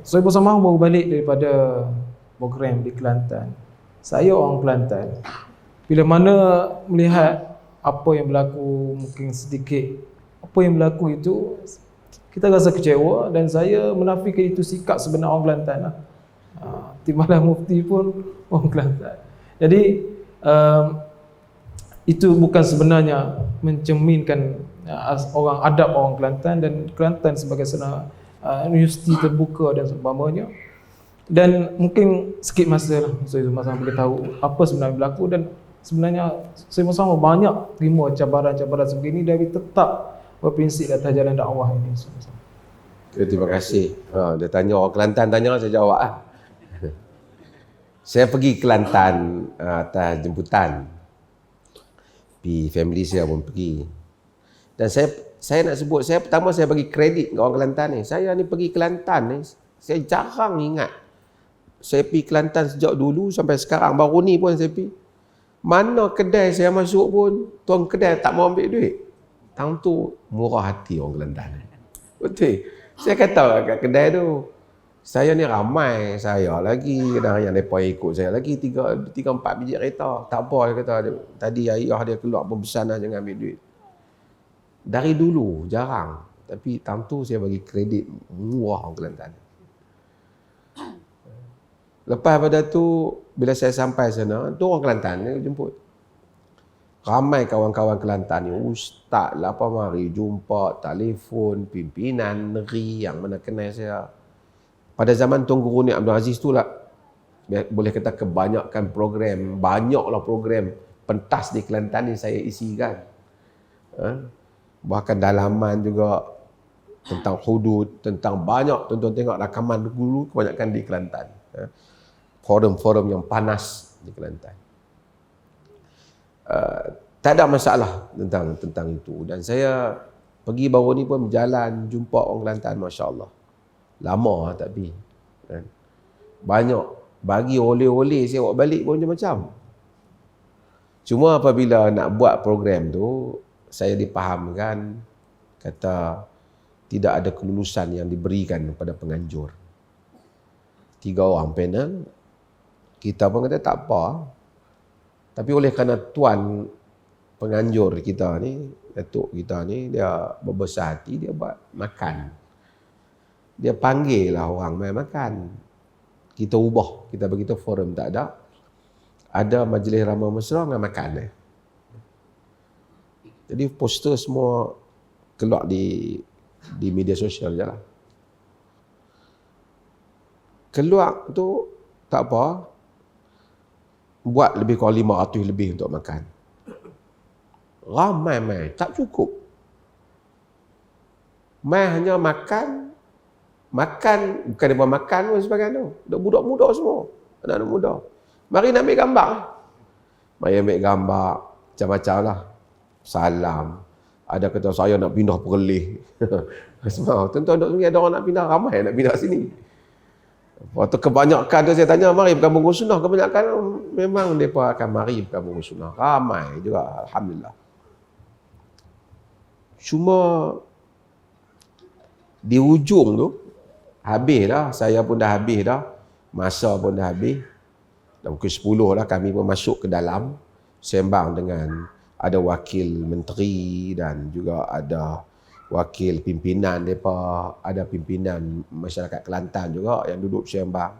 Saya bersama baru balik daripada program di Kelantan. Saya orang Kelantan. Bila mana melihat apa yang berlaku, mungkin sedikit apa yang berlaku itu, kita rasa kecewa dan saya menafikan itu sikap sebenar orang Kelantan lah. Timbalan Mufti pun orang Kelantan. Jadi itu bukan sebenarnya mencerminkan orang adab orang Kelantan, dan Kelantan sebagai universiti terbuka dan seumpamanya. Dan mungkin sikit masa lah saya masa boleh tahu apa sebenarnya berlaku, dan sebenarnya saya bersama banyak terima cabaran-cabaran sebegini dari tetap berprinsip atas jalan dakwah ini. Terima kasih. Dia tanya orang Kelantan tanya, saya jawab lah. Saya pergi Kelantan atas jemputan. Family saya pun pergi. Dan saya nak sebut, pertama saya bagi kredit ke orang Kelantan ni. Saya ni pergi Kelantan ni, saya jarang ingat. Saya pergi Kelantan sejak dulu sampai sekarang, baru ni pun saya pergi. Mana kedai saya masuk pun, tuan kedai tak mau ambil duit. Tang tu murah hati orang Kelantan. Betul. Saya kata kat kedai tu, saya ni ramai, saya lagi, kadang yang mereka ikut saya lagi 3-4 biji kereta. Tak apa, dia kata, tadi ayah dia keluar berpesan lah, jangan ambil duit. Dari dulu, jarang. Tapi tang tu saya bagi kredit murah orang Kelantan. Lepas pada tu, bila saya sampai sana, tu orang Kelantan dia jemput. Ramai kawan-kawan Kelantan ni, ustaz lah apa mari jumpa, telefon, pimpinan negeri yang mana kenal saya. Pada zaman Tunku Runi Abdul Aziz tu lah, boleh kata kebanyakan program, banyaklah program pentas di Kelantan ni saya isikan. Bahkan dalaman juga tentang hudud, tentang banyak, tuan-tuan tengok rakaman dulu kebanyakan di Kelantan. Forum-forum yang panas di Kelantan. Tak ada masalah tentang itu. Dan saya pergi baru ni pun berjalan jumpa orang Kelantan, Masya Allah. Lama tak pergi. Banyak. Bagi oleh-oleh saya bawa balik pun macam-macam. Cuma apabila nak buat program tu, saya dipahamkan, kata tidak ada kelulusan yang diberikan kepada penganjur. 3 orang panel. Kita pun kata tak apa. Tapi oleh kerana tuan penganjur kita ni, datuk kita ni, dia berbesar hati, dia buat makan. Dia panggil lah orang main makan. Kita ubah, kita begitu forum tak ada. Ada majlis ramah mesra dengan makan. Jadi poster semua keluar di media sosial je lah. Keluar tu tak apa, buat lebih kurang 500 lebih untuk makan. Ramai mai, tak cukup. Mai hanya makan, bukan dia makan pun sebagainya. Budak muda semua, anak-anak muda. Mari nak ambil gambar. Mari ambil gambar, macam-macam lah. Salam. Ada kata saya nak pindah Perlis. Semua, tuan-tuan duduk sini ada orang nak pindah, ramai nak pindah sini. Waktu kebanyakan tu saya tanya, mari bergabung dengan sunnah. Kebanyakan memang mereka akan mari bergabung dengan sunnah. Ramai juga, Alhamdulillah. Cuma di ujung tu, habis dah. Saya pun dah habis dah. Masa pun dah habis. Dan pukul 10 lah kami pun masuk ke dalam. Sembang dengan ada wakil menteri dan juga ada wakil pimpinan mereka, ada pimpinan masyarakat Kelantan juga yang duduk sembang.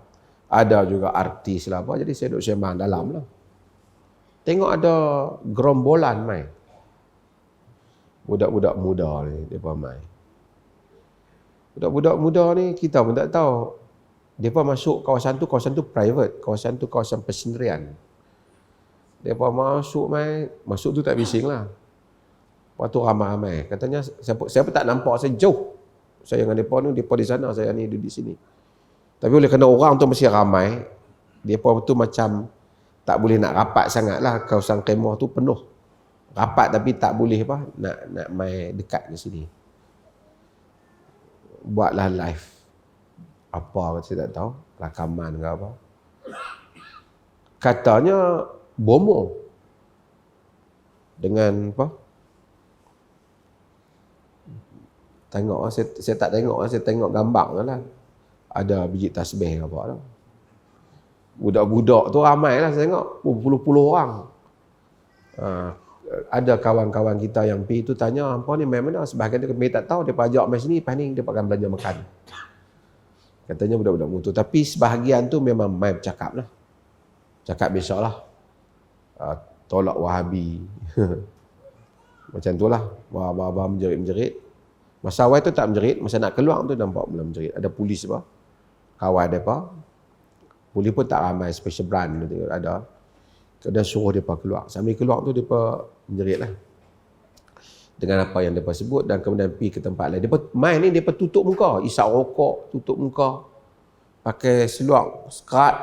Ada juga artis lah apa, jadi saya duduk sembang dalam lah. Tengok ada gerombolan mai. Budak-budak muda ni, mereka mai. Budak-budak muda ni kita pun tak tahu. Mereka masuk kawasan tu private, kawasan tu kawasan persendirian. Mereka masuk mai, masuk tu tak bising lah. Waktu ramai-ramai. Katanya, saya pun tak nampak, saya jauh. Saya dengan mereka di sana, saya ni di sini. Tapi oleh kerana orang tu mesti ramai, mereka tu macam tak boleh nak rapat sangat lah. Kawasan kemah tu penuh. Rapat tapi tak boleh apa, nak mai dekat ke sini. Buatlah live. Apa saya tak tahu, rakaman ke apa. Katanya, bomo. Dengan apa? Tengok, saya tak tengok, saya tengok gambar je lah. ada biji tasbih apa tu. Budak-budak tu ramai lah saya tengok, berpuluh-puluh orang. Ada kawan-kawan kita yang pergi tu tanya, hampa ni main mana? Sebahagian dia tak tahu, dia ajak main sini, paning dia akan belanja makan. Katanya budak-budak mutu. Tapi sebahagian tu memang main bercakap lah. Cakap biasa lah. Tolak Wahabi. Macam tu lah. Bah menjerit-menjerit. Masa awal tu tak menjerit, masa nak keluar tu nampak mula menjerit. Ada polis apa? Kawan mereka. Polis pun tak ramai, special brand ada. Kemudian suruh mereka keluar. Sambil keluar tu mereka menjerit lah. Dengan apa yang mereka sebut dan kemudian pergi ke tempat lain. Mereka main ni, mereka tutup muka. Isap rokok, tutup muka. Pakai seluar, skat.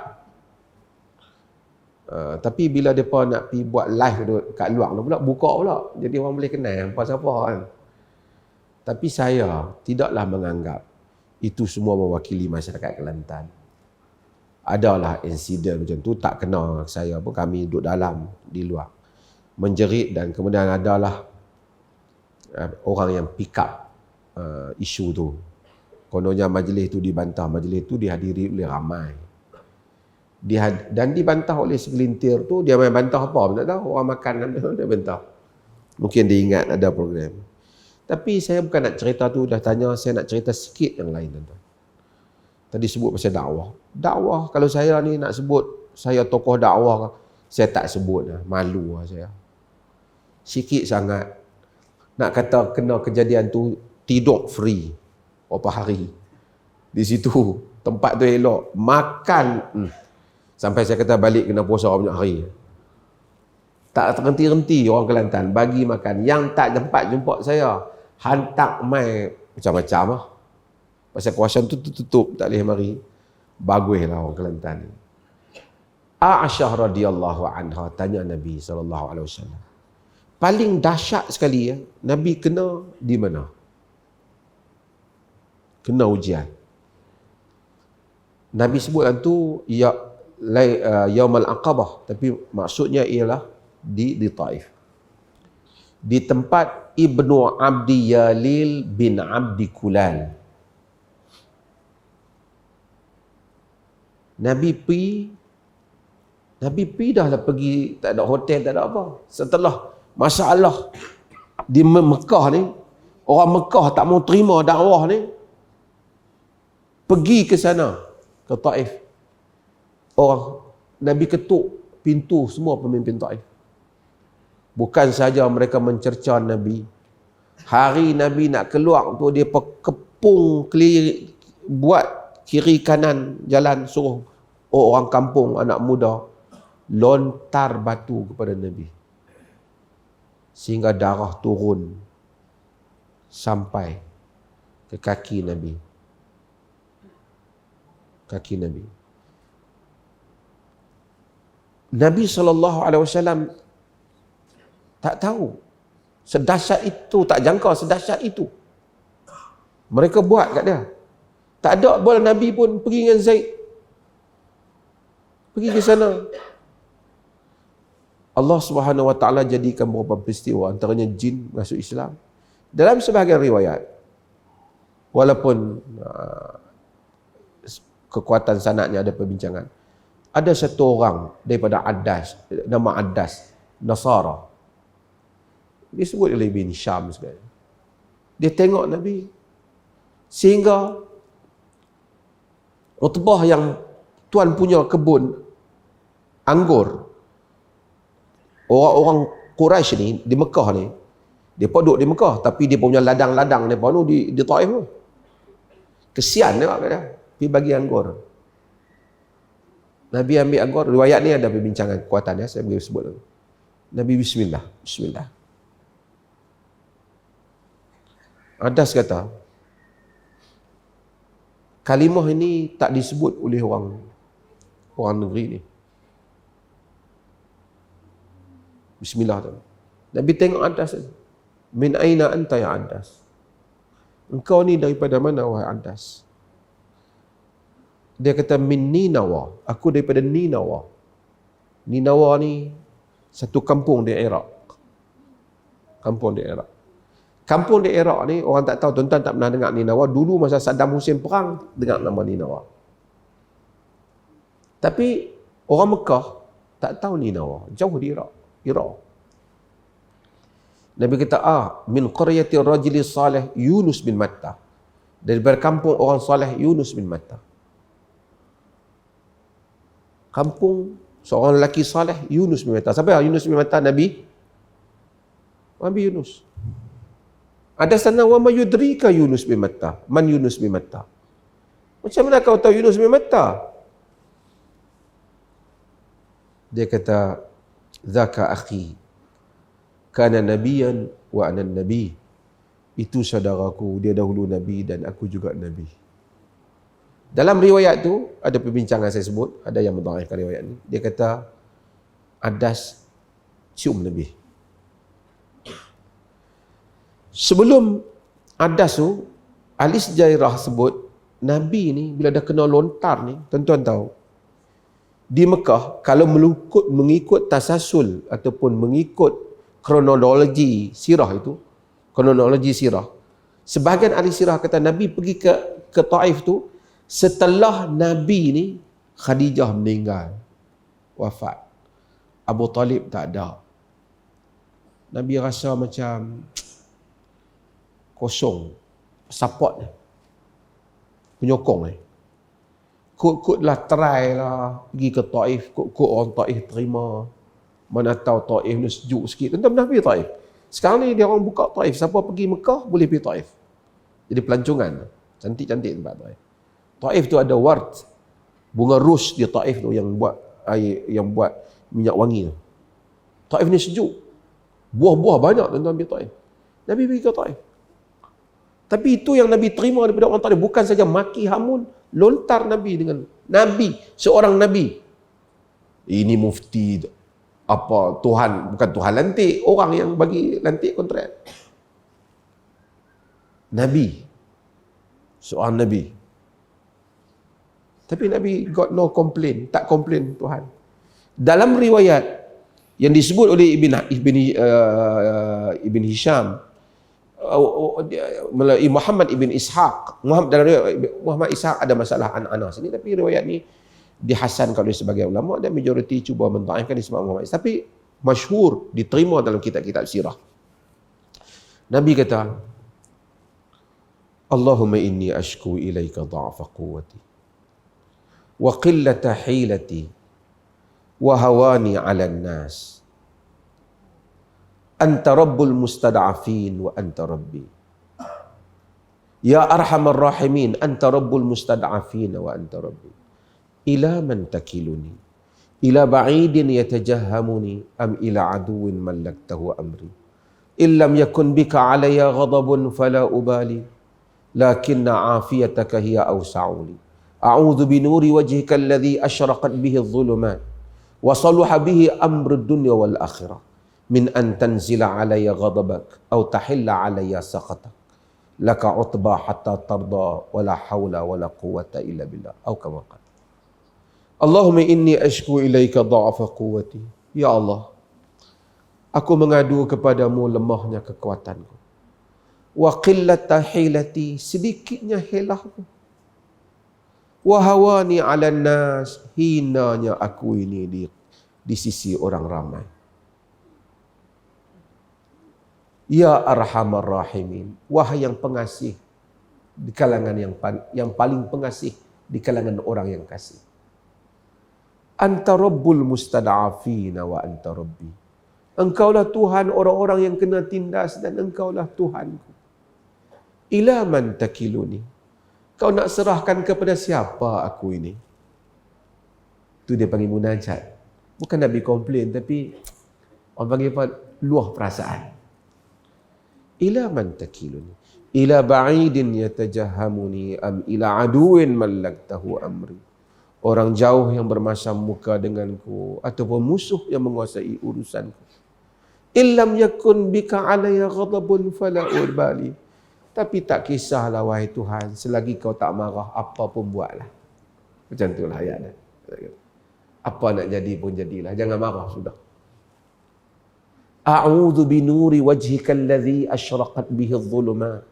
Tapi bila mereka nak pergi buat live kat luar tu pula, buka pula. Jadi orang boleh kenal siapa kan. Tapi saya tidaklah menganggap itu semua mewakili masyarakat Kelantan. Adalah insiden macam tu, tak kena saya pun, kami duduk dalam, di luar. Menjerit dan kemudian adalah orang yang pick up isu tu. Kononnya majlis tu dibantah, majlis tu dihadiri oleh ramai. Dan dibantah oleh segelintir tu, dia main bantah apa pun tak tahu, orang makan dia bantah. Mungkin dia ingat ada program. Tapi saya bukan nak cerita tu, dah tanya, saya nak cerita sikit yang lain tuan-tuan. Tadi sebut pasal dakwah. Dakwah, kalau saya ni nak sebut saya tokoh dakwah, saya tak sebut lah. Malu lah saya. Sikit sangat. Nak kata kena kejadian tu, tidur free berapa hari. Di situ, tempat tu elok. Makan. Sampai saya kata balik kena puasa banyak hari. Tak terhenti-henti orang Kelantan bagi makan. Yang tak jumpa saya, hantar mai macam-macam lah. Pasal kawasan tu tutup, tak boleh mari. Baguslah orang Kelantan ni. Aisyah radhiyallahu anha tanya Nabi SAW. Paling dahsyat sekali Nabi kena di mana? Kena ujian. Nabi sebutkan tu Yaumul Aqabah, tapi maksudnya ialah di Taif. Di tempat Ibnu Abdi Yalil bin Abdi Kulal. Nabi pergi dah lah pergi, tak ada hotel, tak ada apa. Setelah masalah di Mekah ni, orang Mekah tak mau terima dakwah ni, pergi ke sana, ke Taif. Nabi ketuk pintu semua pemimpin Taif. Bukan saja mereka mencerca Nabi. Hari Nabi nak keluar tu, dia kepung buat kiri kanan jalan, suruh orang kampung, anak muda lontar batu kepada Nabi sehingga darah turun sampai ke kaki Nabi. Nabi SAW tak tahu sedahsyat itu, tak jangka sedahsyat itu mereka buat kat dia. Tak ada bola Nabi pun pergi dengan Zaid. Pergi ke sana. Allah Subhanahu Wa Taala jadikan beberapa peristiwa, antaranya jin masuk Islam. Dalam sebahagian riwayat, walaupun kekuatan sanadnya ada perbincangan, ada satu orang daripada Adas, nama Adas, Nasara. Dia sebut oleh bin Syam sekali. Dia tengok Nabi sehingga Utbah yang tuan punya kebun anggur, orang-orang Quraisy ni di Mekah ni, dia pun duduk di Mekah, tapi dia punya ladang-ladang dia pun di Taif tu. Kesian dia kata, pergi bagi anggur. Nabi ambil anggur, riwayat ni ada perbincangan kekuatan saya boleh sebut. Nabi bismillah. Adas kata, kalimah ini tak disebut oleh orang negeri ni. Bismillah tu. Nabi tengok Adas. Min aina anta ya Adas? Engkau ni daripada mana wahai Adas? Dia kata min Ninawa. Aku daripada Ninawa. Ninawa ni satu kampung di Iraq. Kampung di Iraq ni, orang tak tahu, tuan-tuan tak pernah dengar Ninawa. Dulu masa Saddam Hussein perang, dengar nama Ninawa. Tapi orang Mekah tak tahu Ninawa. Jauh di Iraq. Nabi kata, min qaryati rajuli salih Yunus bin Matta. Daripada kampung orang salih Yunus bin Matta. Kampung seorang lelaki salih Yunus bin Matta. Siapa Yunus bin Matta? Nabi Yunus. Ada sana wa ma yudrika Yunus bin Matta. Man Yunus bin Matta. Macam mana kau tahu Yunus bin Matta? Dia kata, zaka akhi kana nabiyan wa ana nabi. Itu saudaraku, dia dahulu nabi dan aku juga nabi. Dalam riwayat tu ada perbincangan saya sebut, ada yang mendhaifkan riwayat ni. Dia kata Adas cium nabi. Sebelum Adas tu, ahli sejarah sebut nabi ni bila dah kena lontar ni, tuan-tuan tahu, di Mekah kalau mengikut tasasul ataupun mengikut kronologi sirah itu, sebahagian ahli sirah kata Nabi pergi ke Taif tu setelah Nabi ni Khadijah meninggal, wafat. Abu Talib tak ada. Nabi rasa macam kosong, support ni, penyokong ni. Kut-kutlah try lah pergi ke Taif, kut-kut orang Taif terima. Mana tahu Taif ni sejuk sikit. Tuan-tuan pernah pergi Taif? Sekarang ni dia orang buka Taif, siapa pergi Mekah boleh pergi Taif. Jadi pelancongan. Cantik-cantik tempat Taif. Taif tu ada ward, bunga rus di Taif tu yang buat air, yang buat minyak wangi tu. Taif ni sejuk. Buah-buah banyak tuan-tuan pergi Taif. Nabi pergi ke Taif. Tapi itu yang Nabi terima daripada orang Taif, bukan saja maki hamun, lontar Nabi dengan Nabi, seorang Nabi. Ini mufti, apa Tuhan, bukan Tuhan lantik, orang yang bagi lantik kontrak. Nabi, seorang Nabi. Tapi Nabi got no complain, tak komplain Tuhan. Dalam riwayat yang disebut oleh Ibn Hisham, melalui Muhammad ibn Ishaq. Muhammad Ishaq ada masalah Anas ini, tapi riwayat ni dihasankan oleh sebagian ulama dan majoriti cuba mendhaifkan disebab Muhammad. Tapi masyhur, diterima dalam kitab-kitab sirah. Nabi kata, Allahumma inni ashku ilaika dha'fa quwwati wa qillata hilati wa hawani 'alan nas. Anta rabbul mustad'afin wa anta rabbi. Ya arhamar rahimin, anta rabbul mustad'afin wa anta rabbi. Ila man takiluni? Ila ba'idin yatajahhamuni am ila aduwin mallaktahu amri. Illam yakun bika alayya ghadabun fala ubali. Lakinna afiyataka hiya awsa'u li. A'udzu binuri wajhika alladhi ashraqat bihi adh-dhulumat wa saluha bihi amru ad-dunya wal akhirah. Min an tanzila alayya ghadabak aw tahilla alayya saqatak. Laka utba hatta tarda wa la hawla wa la quwwata illa billah. Atau kama qala. Allahumma inni ashku ilaika dha'fa quwwati. Ya Allah, aku mengadu kepadamu lemahnya kekuatanku. Wa qillata hilati, sedikitnya hilahku. Wa hawani 'alan nas, hinanya aku ini di sisi orang ramai. Ya arhamar rahimin, wahai yang pengasih di kalangan yang paling pengasih di kalangan orang yang kasih. Anta rabbul mustad'afina wa anta rabbi. Engkaulah Tuhan orang-orang yang kena tindas dan engkaulah Tuhanku. Ila man takiluni? Kau nak serahkan kepada siapa aku ini? Itu dia panggil munajat. Bukan Nabi komplain, tapi orang panggil apa? Luah perasaan. Ila man takiluni? Ila ba'idin yatajahhamuni am ila aduwin mallaktahu amri. Orang jauh yang bermasam muka denganku ataupun musuh yang menguasai urusanku. Illam yakun bika alayya ghadabun fala ubali. Tapi tak kisahlah wahai Tuhan, selagi kau tak marah, apa pun buatlah. Macam itulah ayat. Apa nak jadi pun jadilah, jangan marah sudah. A'udzu binuri wajhika alladhi asyraqat bihi adh-dhulumat.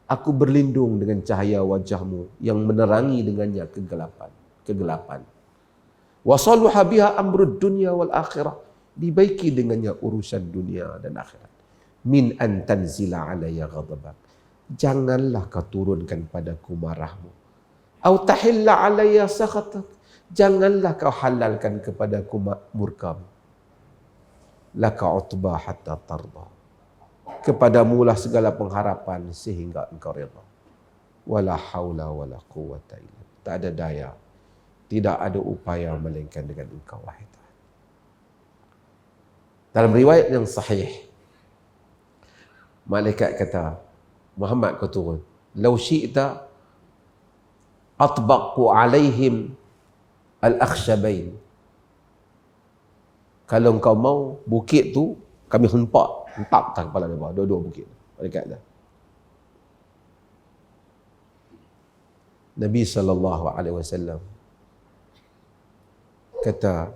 Aku berlindung dengan cahaya wajahmu yang menerangi dengannya kegelapan. Wa salaha biha amrud dunya wal akhirah. Dibaiki dengannya urusan dunia dan akhirat. Min an tanzila alayya ghadabak. Janganlah kau turunkan padaku marahmu. Au tahilla alayya sakhatak. Janganlah kau halalkan kepadaku murkamu. Laka utba hatta tarda. Kepadamulah segala pengharapan sehingga engkau redha. Wala haula wala quwwata illa billah. Tak ada daya, tidak ada upaya melainkan dengan engkau wahai Tuhan. Dalam riwayat yang sahih, malaikat kata, Muhammad kau turun. Lau syi'ta atbaqu alaihim al-akhshabain. Kalau engkau mau, bukit tu kami hentak atas kepala dia bawah, dua-dua bukit. Malaikat dah. Nabi SAW kata,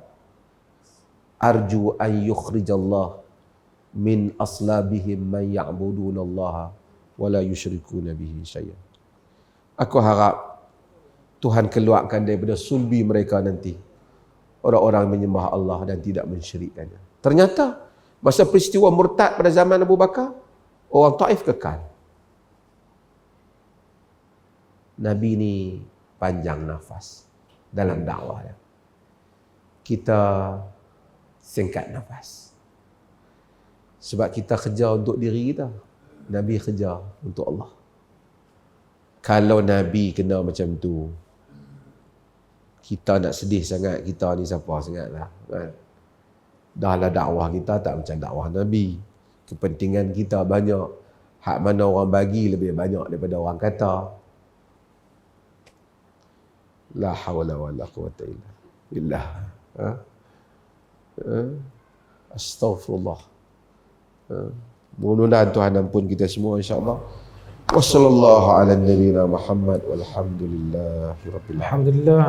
arju an yukhrijallah min aslabihim man ya'budunallaha wa la yusyrikuna bihi syai'an. Aku harap Tuhan keluarkan daripada sulbi mereka nanti orang-orang menyembah Allah dan tidak mensyirikkannya. Ternyata masa peristiwa murtad pada zaman Abu Bakar, orang Taif kekal. Nabi ni panjang nafas dalam dakwah dia. Kita singkat nafas. Sebab kita kerja untuk diri kita. Nabi kerja untuk Allah. Kalau Nabi kena macam tu, kita nak sedih sangat, kita ni siapa sangat lah. Dah lah dakwah kita tak macam dakwah Nabi. Kepentingan kita banyak. Hak mana orang bagi lebih banyak daripada orang kata. La hawla wa la quwwata illa billah. Astaghfirullah. Mudah-mudahan Tuhan ampun kita semua insya-Allah. Wassallallahu ala nabiyyina Muhammad walhamdulillahi rabbil alamin. Alhamdulillah.